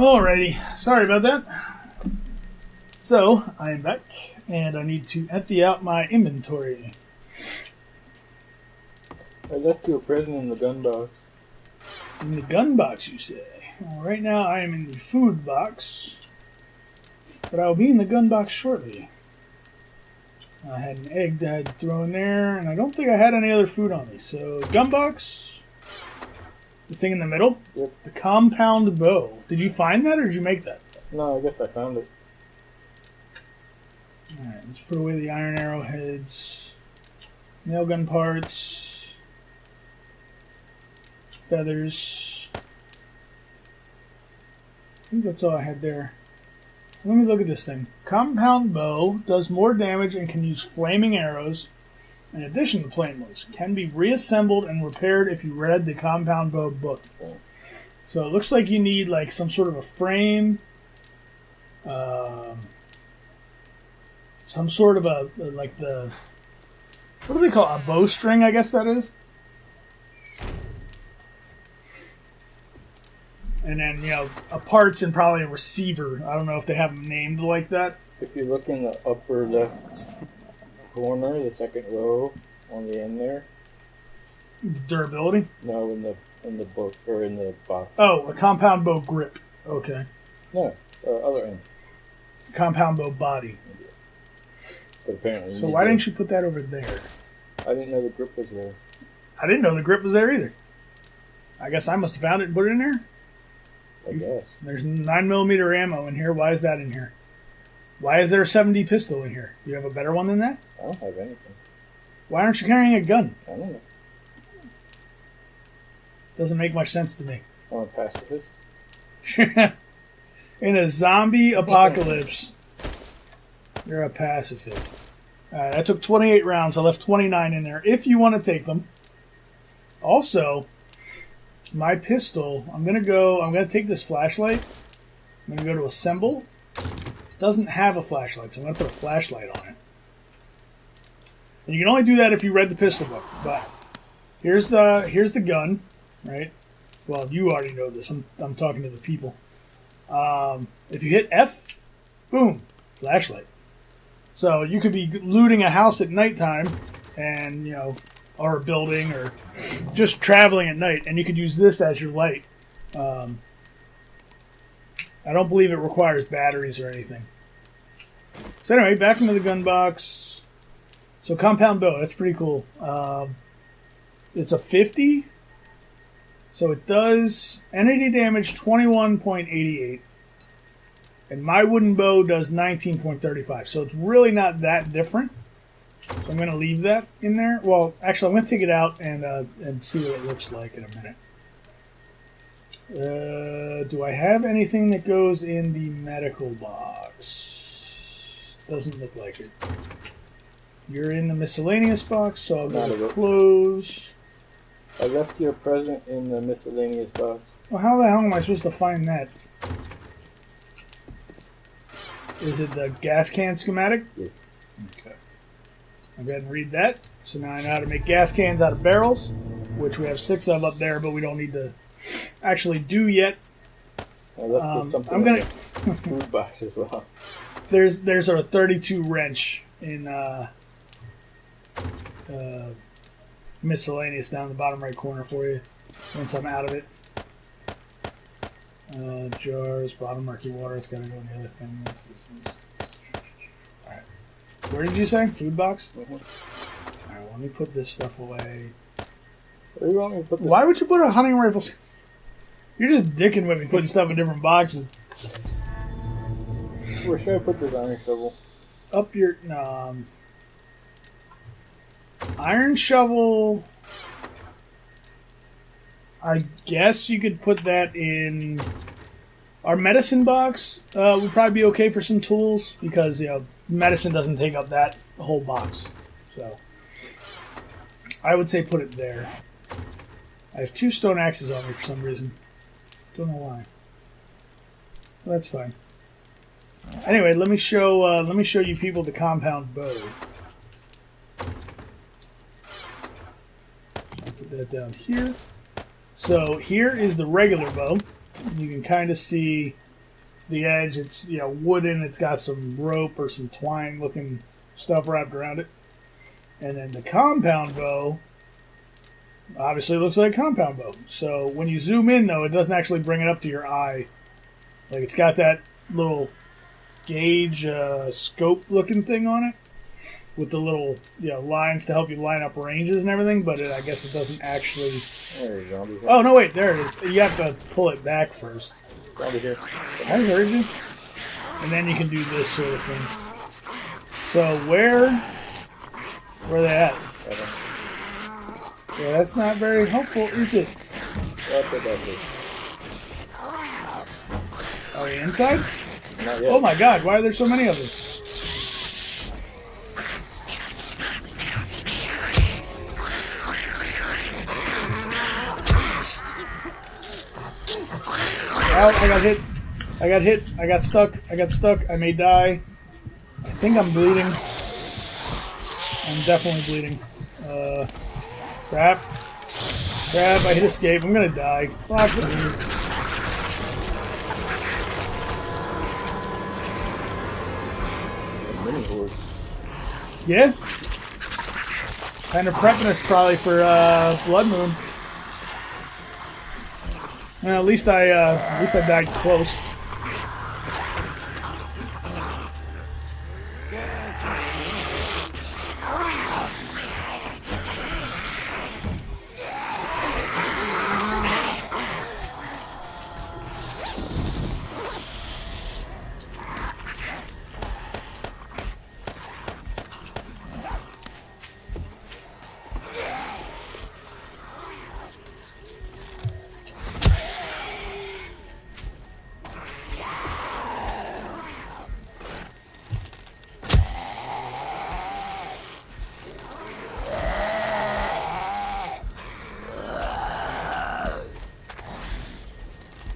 Alrighty, sorry about that. So, I am back, and I need to empty out my inventory. I left you a present in the gun box. In the gun box, you say? Well, right now I am in the food box, but I will be in the gun box shortly. I had an egg that I had to throw in there, and I don't think I had any other food on me. So, gun box, the thing in the middle, Yep. the compound bow. Did you find that, or did you make that? No, I guess I found it. Alright, let's put away the iron arrowheads, nail gun parts, feathers. I think that's all I had there. Let me look at this thing. Compound bow does more damage and can use flaming arrows. In addition to plain ones, can be reassembled and repaired if you read the compound bow book. So it looks like you need like some sort of a frame, some sort of a like the what do they call it? A bowstring? I guess that is. And then, a parts and probably a receiver. I don't know if they have them named like that. If you look in the upper left corner, the second row on the end there. Durability? No, in the book or in the box. Oh, a compound bow grip. Okay. No, other end. Compound bow body. But apparently. So why didn't you put that over there? I didn't know the grip was there. I didn't know the grip was there either. I guess I must have found it and put it in there. I guess. There's 9mm ammo in here. Why is that in here? Why is there a 7D pistol in here? Do you have a better one than that? I don't have anything. Why aren't you carrying a gun? I don't know. Doesn't make much sense to me. I'm a pacifist. In a zombie apocalypse, you're a pacifist. Alright, I took 28 rounds. I left 29 in there. If you want to take them. Also, my pistol, I'm going to take this flashlight. I'm going to go to assemble. It doesn't have a flashlight, so I'm going to put a flashlight on it. And you can only do that if you read the pistol book. But here's the gun, right? Well, you already know this. I'm talking to the people. If you hit F, boom, flashlight. So you could be looting a house at nighttime, and or a building, or just traveling at night, and you could use this as your light. I don't believe it requires batteries or anything. So anyway, back into the gun box. So compound bow, that's pretty cool. It's a 50, so it does NAD damage 21.88, and my wooden bow does 19.35. So it's really not that different. So I'm going to leave that in there. Well, actually, I'm going to take it out and see what it looks like in a minute. Do I have anything that goes in the medical box? Doesn't look like it. You're in the miscellaneous box, so I'll go to close. I left you a present in the miscellaneous box. Well, how the hell am I supposed to find that? Is it the gas can schematic? Yes. Okay. I'll go ahead and read that. So now I know how to make gas cans out of barrels, which we have 6 of up there, but we don't need to actually do yet. I left you something I'm gonna in the food box as well. There's a 32 wrench in miscellaneous down in the bottom right corner for you once I'm out of it. Jars, bottom murky water. It's got to go in the other thing. Alright. Where did you say? Food box? Mm-hmm. Alright, let me put this stuff away. Where do you want me to put this? Why would you put a hunting rifle? You're just dicking with me, putting stuff in different boxes. Where should I put this iron shovel? Up your... iron shovel... I guess you could put that in our medicine box. Would probably be okay for some tools because medicine doesn't take up that whole box. So I would say put it there. I have 2 stone axes on me for some reason. Don't know why. Well, that's fine. Anyway, let me show you people the compound bow. So I'll put that down here. So here is the regular bow. You can kind of see the edge. It's wooden. It's got some rope or some twine looking stuff wrapped around it. And then the compound bow obviously looks like a compound bow. So when you zoom in, though, it doesn't actually bring it up to your eye. Like, it's got that little gauge scope looking thing on it with the little lines to help you line up ranges and everything, but I guess it doesn't actually... There you go. Oh, no, wait, there it is. You have to pull it back first. Over here. I heard you. And then you can do this sort of thing. So where are they at? Yeah, that's not very helpful, is it? Are we inside? Not yet. Oh my god, why are there so many of them? Oh, I got hit. I got hit. I got stuck. I may die. I think I'm bleeding. I'm definitely bleeding. Crap. I hit escape. I'm gonna die. Fuck me. Mini horde. Yeah? Kind of prepping us probably for Blood Moon. Well, at least I died close.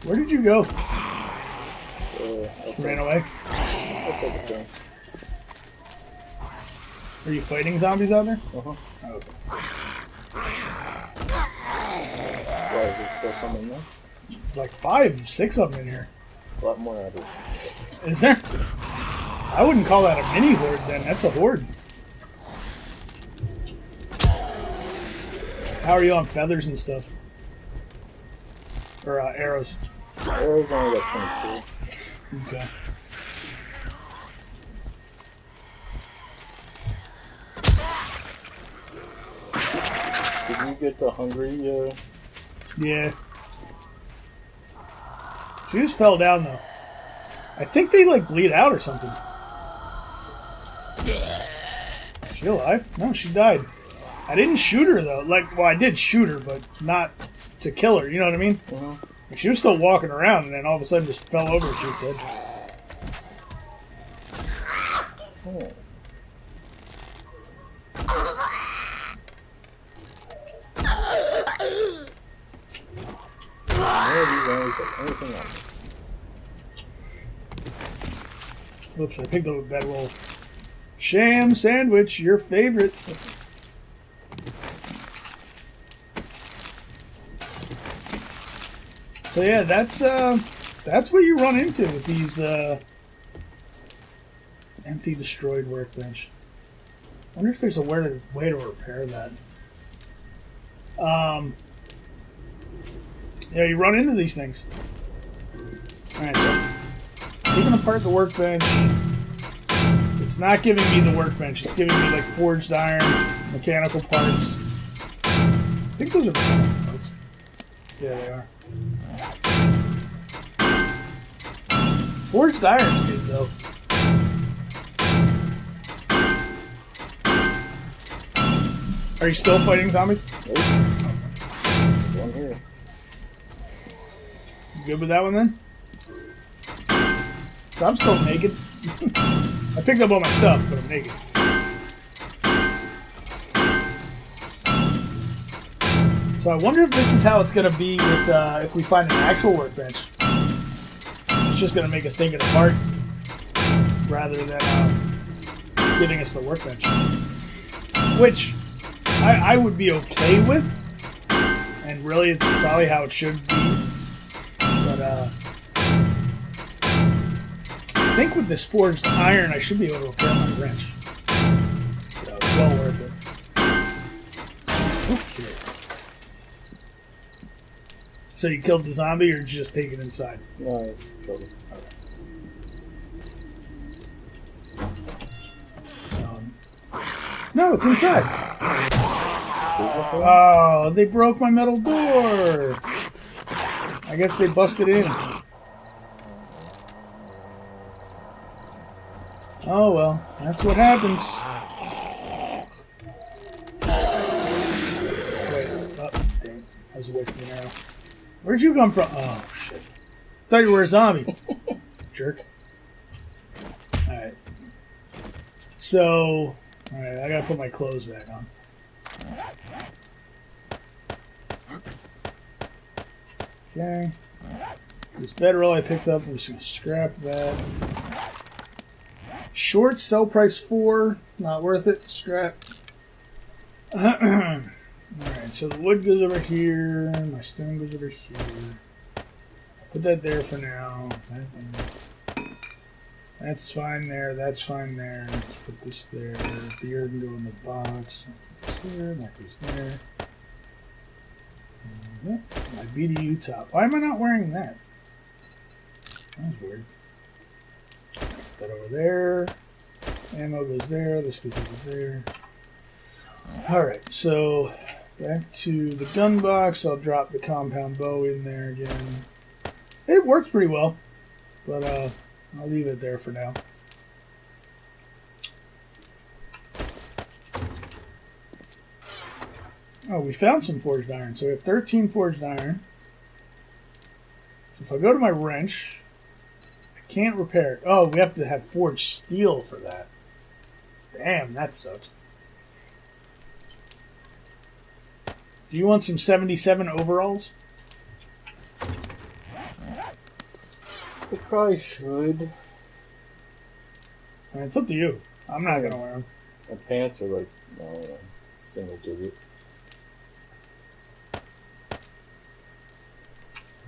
Where did you go? Ran away? That's like a thing. Are you fighting zombies out there? Uh-huh. Oh, okay. Why, is there still something there? There's like 5, 6 of them in here. A lot more out of it. Is there? I wouldn't call that a mini horde then. That's a horde. How are you on feathers and stuff? Or arrows? Arrows only got 22. Okay. Did you get the hungry? Yeah. She just fell down though. I think they like bleed out or something. Is she alive? No, she died. I didn't shoot her though. Like, well, I did shoot her, but not to kill her. You know what I mean? Uh-huh. Like, she was still walking around, and then all of a sudden just fell over and she was dead. Oh. None of these enemies have anything on them. Oops, I picked up a bedroll. Sham sandwich, your favorite. So yeah, that's what you run into with these empty, destroyed workbench. I wonder if there's a way to repair that. Yeah, you run into these things. Alright, so taking apart the workbench, it's not giving me the workbench. It's giving me like forged iron, mechanical parts. I think those are mechanical parts. Yeah, they are. Forged iron's good though. Are you still fighting zombies? Nope. One here. You good with that one then? So I'm still naked. I picked up all my stuff, but I'm naked. So I wonder if this is how it's going to be with if we find an actual workbench. It's just going to make us take it apart rather than giving us the workbench. Which I would be okay with. And really it's probably how it should be. But I think with this forged iron, I should be able to repair my wrench. So it's well worth it. Okay. So you killed the zombie, or did you just take it inside? No, I killed it. No, it's inside. Oh, they broke my metal door. I guess they busted in. Oh well, that's what happens. Wait, oh, dang. I was wasting an arrow. Where'd you come from? Oh, shit. Thought you were a zombie. Jerk. Alright. So, alright, I gotta put my clothes back on. Okay. This bedroll I picked up, I'm just gonna scrap that. Shorts, sell price 4. Not worth it. Scrap. Alright, so the wood goes over here. My stone goes over here. Put that there for now. That's fine there. That's fine there. Let's put this there. Beer can go in the box. Put this there. That goes there. My BDU top. Why am I not wearing that? That was weird. Put that over there. Ammo goes there. This goes over there. Alright, so back to the gun box. I'll drop the compound bow in there again. It worked pretty well, but I'll leave it there for now. Oh, we found some forged iron. So we have 13 forged iron. So if I go to my wrench, I can't repair it. Oh, we have to have forged steel for that. Damn, that sucks. Do you want some 77 overalls? I probably should. I mean, it's up to you. I'm not going to wear them. My pants are like, no, single digit.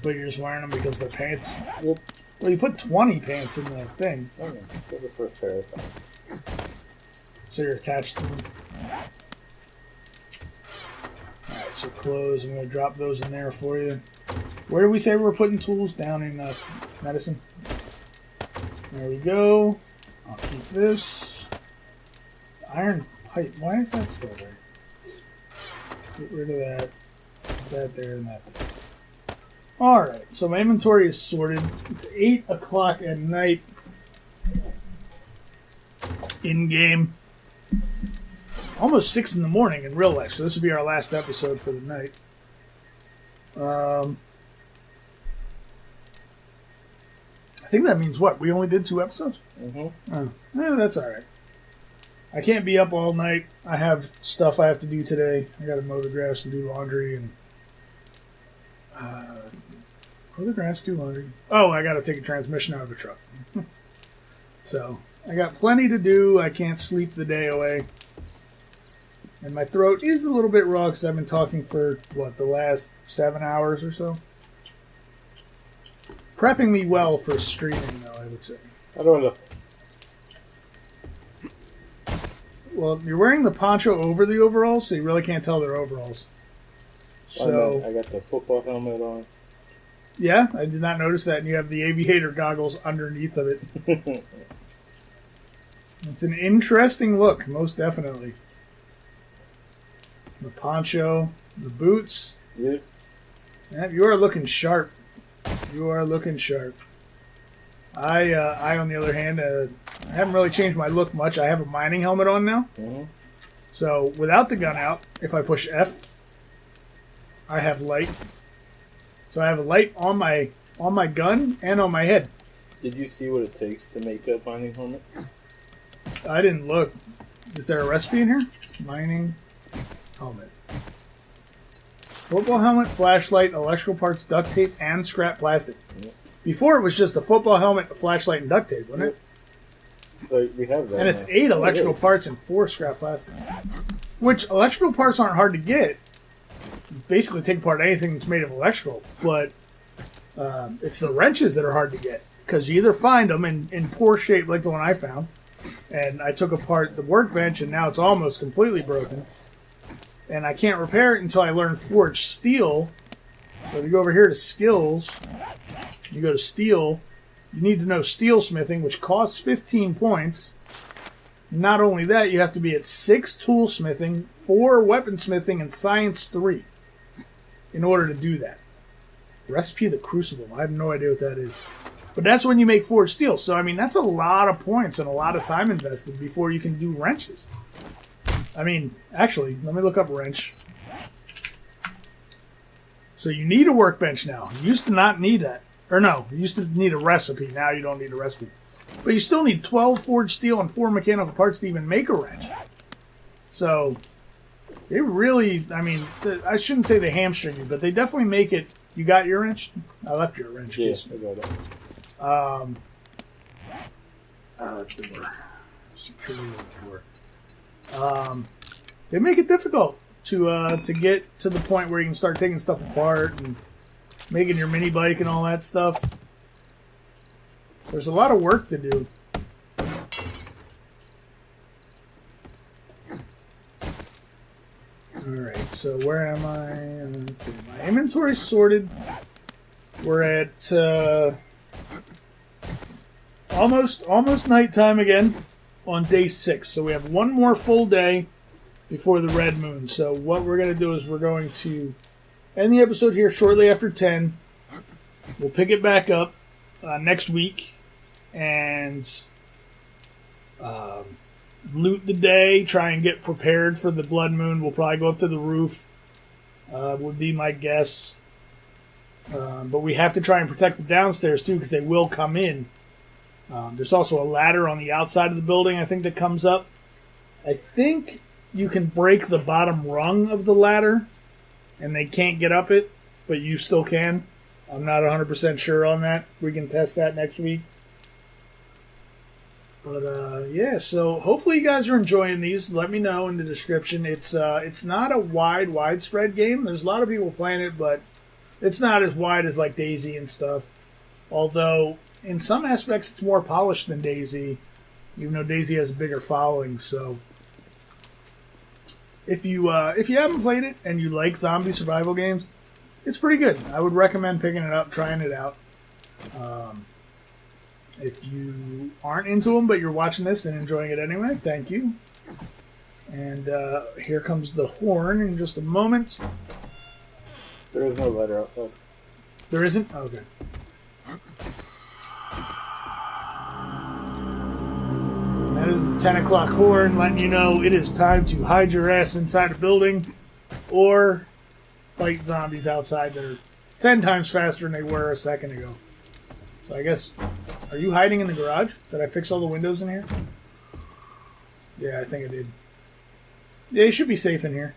But you're just wearing them because they're pants? Yep. Well, you put 20 pants in the thing. I don't know. They're the first pair I found. So you're attached to them. Alright, so clothes. I'm going to drop those in there for you. Where did we say we were putting tools? Down in medicine. There we go. I'll keep this. Iron pipe. Why is that still there? Get rid of that. Put that there and that there. Alright, so my inventory is sorted. It's 8 o'clock at night. In-game. Almost 6 in the morning in real life, so this will be our last episode for the night. I think that means what? We only did 2 episodes? Mm-hmm. Oh, that's alright. I can't be up all night. I have stuff I have to do today. I gotta mow the grass and do laundry and... mow the grass, do laundry. Oh, I gotta take a transmission out of a truck. So, I got plenty to do. I can't sleep the day away. And my throat is a little bit raw because I've been talking for, the last 7 hours or so? Prepping me well for streaming, though, I would say. How do I look? Well, you're wearing the poncho over the overalls, so you really can't tell they're overalls. So I got the football helmet on. Yeah, I did not notice that. And you have the aviator goggles underneath of it. It's an interesting look, most definitely. The poncho, the boots. Yep. Yeah, you are looking sharp. You are looking sharp. I on the other hand, I haven't really changed my look much. I have a mining helmet on now. Mm-hmm. So without the gun out, if I push F, I have light. So I have a light on my gun and on my head. Did you see what it takes to make a mining helmet? I didn't look. Is there a recipe in here? Mining helmet. Football helmet, flashlight, electrical parts, duct tape, and scrap plastic. Yep. Before it was just a football helmet, a flashlight, and duct tape, wasn't it? So we have that. And it's 8 electrical parts and 4 scrap plastic. Which electrical parts aren't hard to get. You basically take apart anything that's made of electrical, but it's the wrenches that are hard to get. because you either find them in poor shape like the one I found, and I took apart the workbench and now it's almost completely broken, and I can't repair it until I learn forged steel. So if you go over here to skills, you go to steel, you need to know steel smithing, which costs 15 points. Not only that, you have to be at 6 toolsmithing, 4 weaponsmithing, and science 3 in order to do that. Recipe of the Crucible. I have no idea what that is. But that's when you make forged steel. So, I mean, that's a lot of points and a lot of time invested before you can do wrenches. I mean, actually, let me look up wrench. So you need a workbench now. You used to not need that. Or no, you used to need a recipe. Now you don't need a recipe. But you still need 12 forged steel and 4 mechanical parts to even make a wrench. So, they really, I mean, I shouldn't say they hamstring you, but they definitely make it. You got your wrench? I left your wrench. Yes, I got it. Door. Security door. They make it difficult to get to the point where you can start taking stuff apart and making your mini bike and all that stuff. There's a lot of work to do. Alright, so where am I? Okay, my inventory's sorted. We're at almost nighttime again on day 6. So we have one more full day before the red moon. So what we're going to do is we're going to end the episode here shortly after 10. We'll pick it back up next week and loot the day, try and get prepared for the blood moon. We'll probably go up to the roof, would be my guess. But we have to try and protect the downstairs too, because they will come in. There's also a ladder on the outside of the building, I think, that comes up. I think you can break the bottom rung of the ladder, and they can't get up it, but you still can. I'm not 100% sure on that. We can test that next week. But, yeah, so hopefully you guys are enjoying these. Let me know in the description. It's not a widespread game. There's a lot of people playing it, but it's not as wide as, like, DayZ and stuff. Although, in some aspects, it's more polished than DayZ, even though DayZ has a bigger following. So, if you haven't played it and you like zombie survival games, it's pretty good. I would recommend picking it up, trying it out. If you aren't into them, but you're watching this and enjoying it anyway, thank you. And here comes the horn in just a moment. There is no ladder outside. There isn't? Okay. That is the 10 o'clock horn letting you know it is time to hide your ass inside a building or fight zombies outside that are 10 times faster than they were a second ago. So I guess, are you hiding in the garage? Did I fix all the windows in here? Yeah, I think I did. Yeah, you should be safe in here.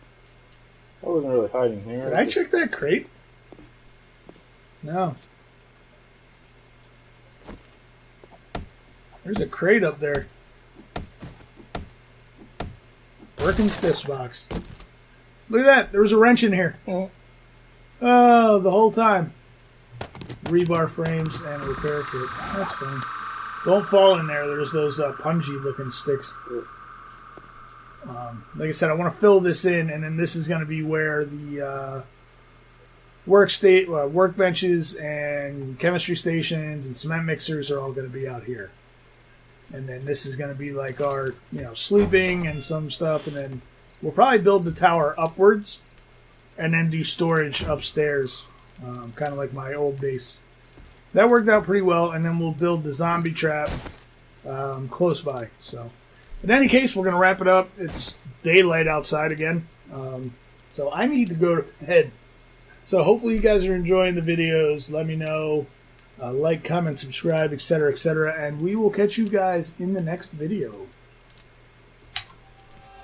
I wasn't really hiding here. Did I check that crate? No. There's a crate up there. Working stiffs box. Look at that. There was a wrench in here. Oh, the whole time. Rebar frames and a repair kit. That's fine. Don't fall in there. There's those pungy looking sticks. Like I said, I want to fill this in, and then this is going to be where the workbenches and chemistry stations and cement mixers are all going to be out here. And then this is going to be like our, sleeping and some stuff, and then we'll probably build the tower upwards and then do storage upstairs, kind of like my old base. That worked out pretty well, and then we'll build the zombie trap close by. So, in any case, we're going to wrap it up. It's daylight outside again, so I need to go to bed. So hopefully you guys are enjoying the videos. Let me know. Like, comment, subscribe, etc., etc., and we will catch you guys in the next video.